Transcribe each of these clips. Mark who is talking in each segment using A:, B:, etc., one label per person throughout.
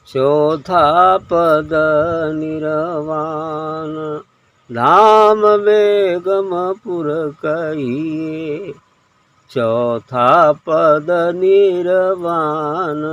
A: चौथा पद निर्वाण धाम बेगमपुर कहिए। चौथा पद निर्वाण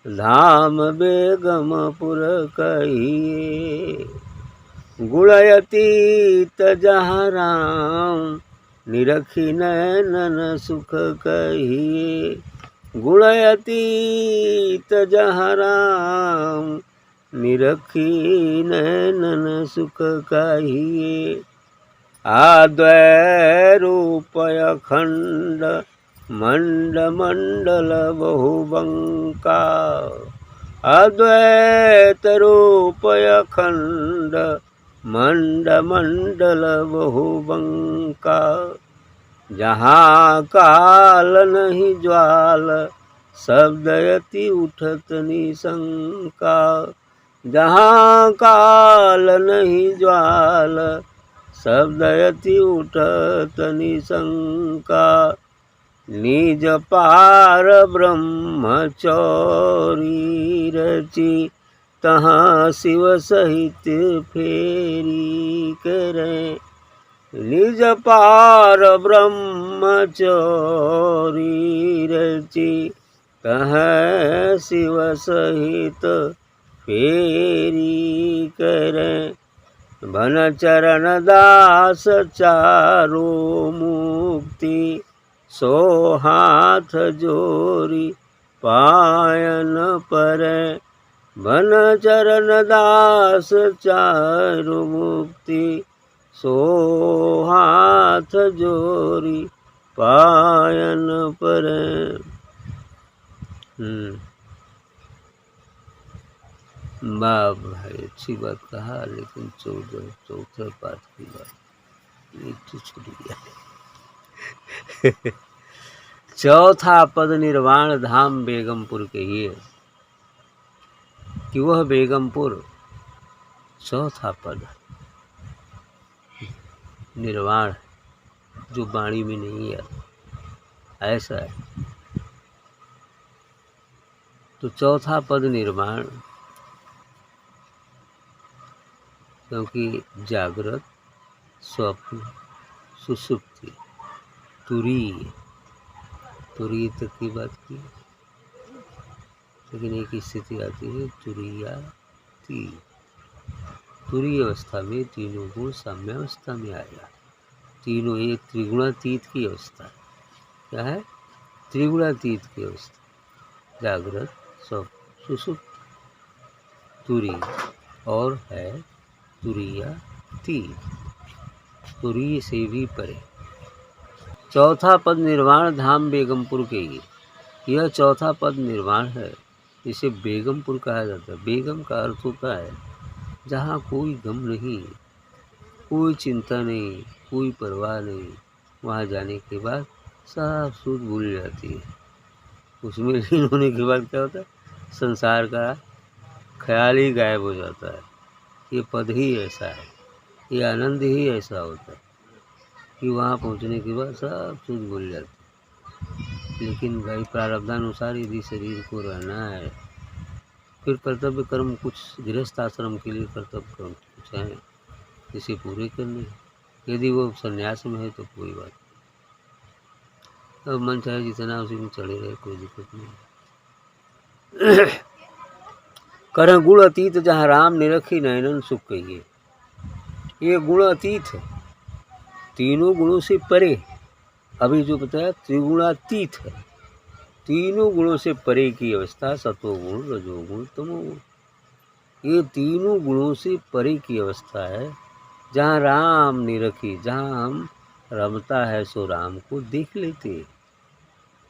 A: धाम बेगमपुर कहिए। गुणयतीत जहाँ राम निरखी नैनन सुख कहिए। गुणयतीत जहाँ राम निरखी नैनन सुख कहिए। आद्वै रूप अखंड मंड मंडल बहुबंका। अद्वैत रूप अखंड मंड मंडल बहुबंका। जहाँ काल नहीं ज्वाल शब्दयति उठत निशंका। जहाँ काल नहीं ज्वाल शब्दयति उठत निशंका। निज पार ब्रह्मचौरी रची तहाँ शिव सहित फेरी करें। निज पार ब्रह्मचौरी रची तहाँ शिव सहित फेरी करें। भन चरण दास चारो मुक्ति सो हाथ जोरी पायन परै। भन चरण दास चारो मुक्ति सो हाथ जोरी पायन परै। वाह भाई, अच्छी बात कहा, लेकिन चौथे पाठ की बात एक छूट गया। चौथा पद निर्वाण धाम बेगमपुर कहिए कि वह बेगमपुर चौथा पद निर्वाण जो वाणी में नहीं है, ऐसा है। तो चौथा पद निर्वाण, क्योंकि जागृत, स्वप्न, सुषुप्ति, तुरीय तक की बात की, लेकिन एक स्थिति आती है तुरीयाती। तुरीय अवस्था में तीनों गुण साम्यावस्था में आया। तीनों एक त्रिगुणातीत की अवस्था। क्या है? त्रिगुणातीत की अवस्था। जागृत, स्वप्न, सुषुप्त, तुरीय और है तुरीयातीत, तुरीय से भी परे। चौथा पद निर्वाण धाम बेगमपुर के लिए, यह चौथा पद निर्वाण है, इसे बेगमपुर कहा जाता है। बेगम का अर्थ होता है जहाँ कोई गम नहीं, कोई चिंता नहीं, कोई परवाह नहीं। वहाँ जाने के बाद सब सूझ भूल जाती है। उसमें लीन होने के बाद क्या होता है? संसार का ख्याल ही गायब हो जाता है। ये पद ही ऐसा है, ये आनंद ही ऐसा होता है कि वहाँ पहुँचने के बाद सब सूझ भूल जाती है। लेकिन भाई प्रारब्धानुसार यदि शरीर को रहना है, फिर कर्तव्य कर्म कुछ गृहस्थ आश्रम के लिए कर्तव्य कर्म कुछ हैं, इसे पूरे करने हैं। यदि वो संन्यास में है तो कोई बात नहीं, अब मन चाहे जितना उसी में चढ़े रहे, कोई दिक्कत नहीं। कर गुण अतीत जहाँ राम निरखी नयनन सुख कहिए। ये गुण अतीत है, तीनों गुणों से परे। अभी जो बताया त्रिगुणातीत है, तीनों गुणों से परे की अवस्था। सतोगुण, रजोगुण, तमोगुण, ये तीनों गुणों से परे की अवस्था है जहाँ राम निरखी, जहाँ हम रमता है सो राम को देख लेते,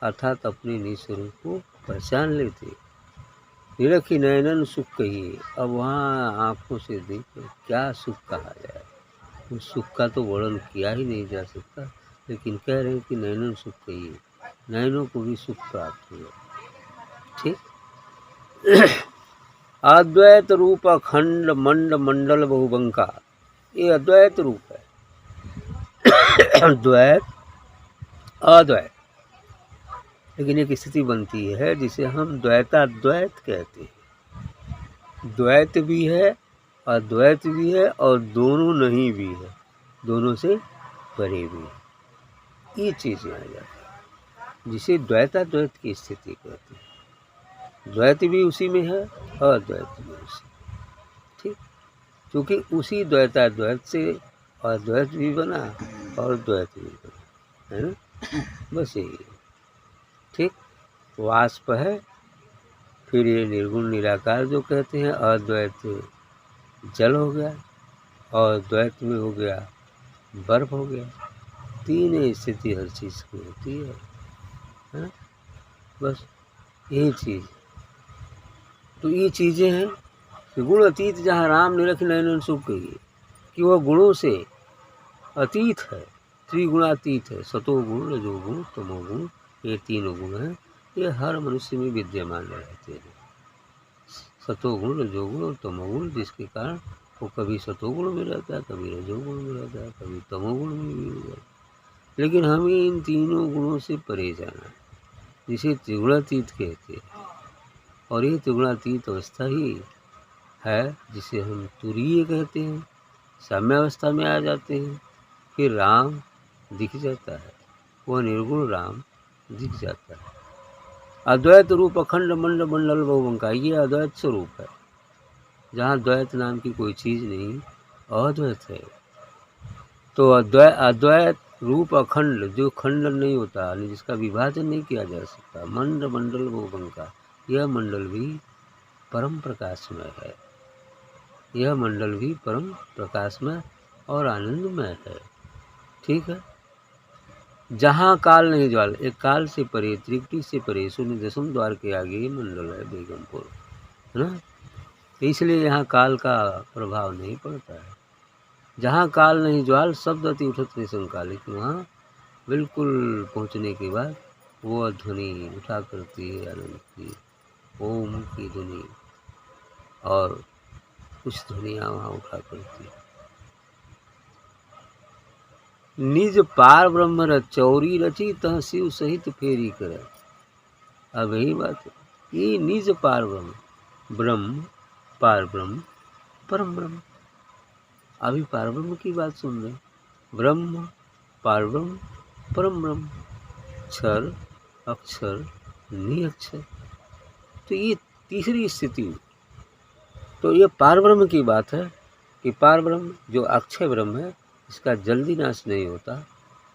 A: अर्थात अपने निस्वरूप को पहचान लेते। निरखी नयनन सुख कहिए। अब वहाँ आँखों से देखो क्या सुख कहा जाए, उस सुख का तो वर्णन किया ही नहीं जा सकता, लेकिन कह रहे हैं कि नयनन सुख कहिए, नयनों को भी सुख प्राप्त हुआ। ठीक। अद्वैत रूप अखंड मंड मंडल बहुबंका, ये अद्वैत रूप है। द्वैत, अद्वैत, लेकिन एक स्थिति बनती है जिसे हम द्वैताद्वैत कहते हैं। द्वैत भी है, अद्वैत भी है और दोनों नहीं भी है, दोनों से परे भी है। ये चीज़ें आ जाती है जिसे द्वैताद्वैत की स्थिति कहते हैं। द्वैत भी उसी में है, अद्वैत भी उसी, ठीक। क्योंकि उसी द्वैताद्वैत से अद्वैत भी बना और द्वैत भी बना, है ना। बस यही है, ठीक। वाष्प है, फिर ये निर्गुण निराकार जो कहते हैं, अद्वैत जल हो गया और द्वैत में हो गया बर्फ हो गया। तीन स्थिति हर चीज़ की होती है, बस यही चीज़। तो ये चीज़ें हैं कि गुण अतीत जहाँ राम निरख नयन सुख कहिए कि वह गुणों से अतीत है, त्रिगुणातीत है। सतोगुण, रजोगुण, तमोगुण, ये तीनों गुण हैं, ये हर मनुष्य में विद्यमान रहते हैं। सतोगुण, रजोगुण और तमोगुण, जिसके कारण वो कभी सतोगुण में रहता है, कभी रजोगुण में रहता है, कभी तमोगुण में भी हो जाता है। लेकिन हमें इन तीनों गुणों से परे जाना है, जिसे त्रिगुणातीत कहते हैं। और ये त्रिगुणातीत अवस्था ही है जिसे हम तुरीय कहते हैं। साम्यावस्था में आ जाते हैं, फिर राम दिख जाता है, वह निर्गुण राम दिख जाता है। अद्वैत रूप अखंड मंड मंडल बहुवंका, ये अद्वैत स्वरूप है, जहाँ द्वैत नाम की कोई चीज़ नहीं, अद्वैत है। तो अद्वैत रूप अखंड, जो खंडन नहीं होता, जिसका विभाजन नहीं किया जा सकता, मंड मंडल बहुवंका, यह मंडल भी परम प्रकाशमय है, यह मंडल भी परम प्रकाशमय और आनंदमय है, ठीक है। जहाँ काल नहीं ज्वाल, एक काल से परे, त्रिपुटी से परे, शून्य दशम द्वार के आगे ये मंडल है बेगमपुर, है ना। तो इसलिए यहाँ काल का प्रभाव नहीं पड़ता है। जहाँ काल नहीं ज्वाल, शब्द अति उठत निशंका, लेकिन वहाँ बिल्कुल पहुँचने के बाद वो ध्वनि उठा करती है आनंद की, ओम की ध्वनि, और कुछ ध्वनियाँ वहाँ उठा करती है। निज पार ब्रह्म रचौरी रची, तह शिव सहित फेरी कर। अब यही बात है, ये निज पार ब्रह्म, ब्रह्म, पार ब्रह्म, परम ब्रह्म। अभी पार ब्रह्म की बात सुन रहे, ब्रह्म, पार ब्रह्म, परम ब्रह्म, क्षर, अक्षर, निअक्षर। तो ये तीसरी स्थिति। तो ये पार ब्रह्म की बात है कि पार ब्रह्म जो अक्षय ब्रह्म है, इसका जल्दी नाश नहीं होता,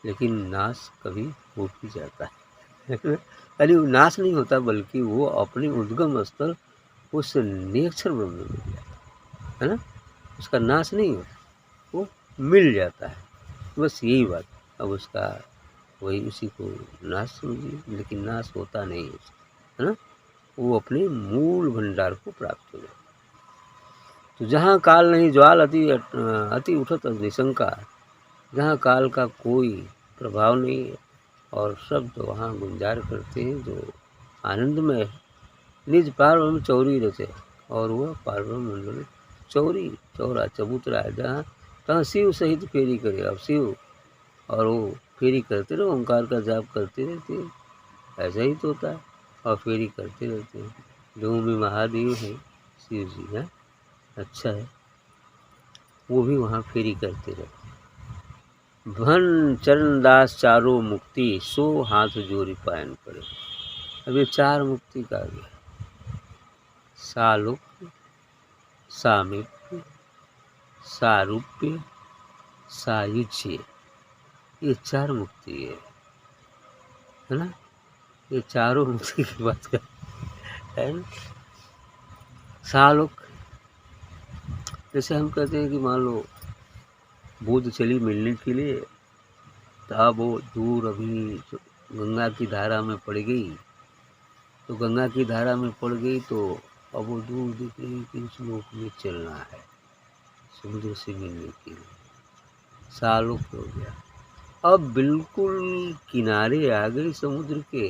A: लेकिन नाश कभी हो भी जाता है। यानी नाश नहीं होता, बल्कि वो अपने उद्गम स्थल उस निरक्षर ब्रह्म में मिल जाता है ना, उसका नाश नहीं होता, वो मिल जाता है। बस यही बात। अब उसका वही उसी को नाश समझिए, लेकिन नाश होता नहीं उसका, है ना, वो अपने मूल भंडार को प्राप्त हो जाता। तो जहाँ काल नहीं ज्वाल अति उठत निशंका, जहाँ काल का कोई प्रभाव नहीं है और शब्द वहाँ गुंजार करते हैं जो आनंदमय है। निज पार्वम चौरी रचे, और वह पार्वम मंडल चौरी, चौरा, चबूतरा है, जहाँ तहाँ शिव सहित फेरी करे। अब शिव और वो फेरी करते रहो, ओंकार का जाप करते रहते हैं, ऐसा ही तो होता है, और फेरी करते रहते हैं। दोनों में महादेव है, शिव जी है, अच्छा है, वो भी वहाँ फेरी करते रहते। भन चरणदास चारों मुक्ति, सो हाथ जोड़ी पायन पड़े। अब ये चार मुक्ति का गया, सालोक, सामीप्य, सारूप्य, सायुज्य, ये चार मुक्ति है ना। ये चारों मुक्ति की बात कर है ना। सालोक, जैसे हम कहते हैं कि मान लो बूंद चली मिलने के लिए, तो अब वो दूर अभी गंगा की धारा में पड़ गई, तो गंगा की धारा में पड़ गई तो अब वो दूर दिख रही कि उस लोक में चलना है समुद्र से मिलने के लिए, सालों हो गया। अब बिल्कुल किनारे आ गई समुद्र के,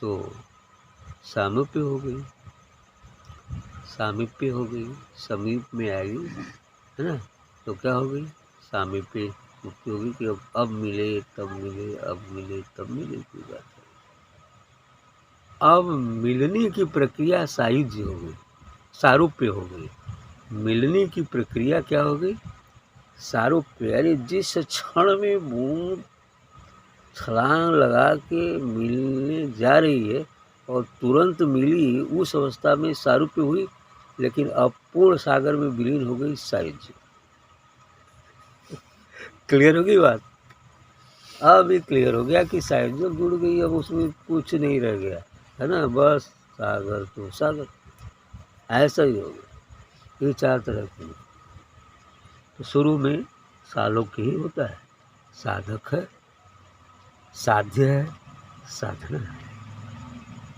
A: तो सामीप्य हो गई, सामीप्य हो गई, समीप में आ गई, है ना। तो क्या हो गई, सामीप्य मुक्ति हो गई कि अब मिले तब मिले, अब मिले तब मिले की बात है। अब मिलने की प्रक्रिया सायुज्य हो गई, सारूप्य हो गई। मिलने की प्रक्रिया क्या हो गई? सारूप्य। यानी जिस क्षण में बूंद छलांग लगा के मिलने जा रही है और तुरंत मिली, उस अवस्था में सारूप्य हुई, लेकिन अपूर्ण सागर में विलीन हो गई सायुज्य। क्लियर हो गई बात? अब ये क्लियर हो गया कि सायुज्य जुड़ गई, अब उसमें कुछ नहीं रह गया, है ना, बस सागर तो सागर। ऐसा ही हो गया। ये 4 तरह की। तो शुरू में सालोक्य ही होता है, साधक है, साध्य है, साधना है।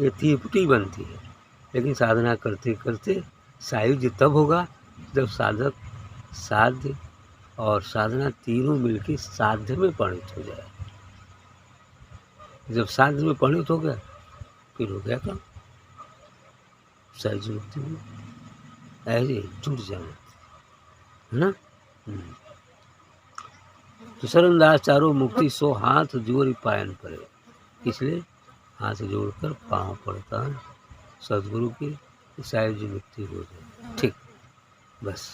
A: ये त्रिपुटी बनती है। लेकिन साधना करते करते सायुज्य तब होगा जब साधक, साध्य और साधना तीनों मिलकर साध्य में परिणत हो जाए। जब साध्य में परिणत हो गया, फिर हो गया काम, सायुज्य मुक्ति हुई। ऐसे जुट जाना, है ना। तो शरणदास चारों मुक्ति सो हाथ जोड़ पायन पड़े, इसलिए हाथ जोड़कर पाँव पड़ता है सदगुरु की, सायुज्य मुक्ति हो जाए। ठीक, बस।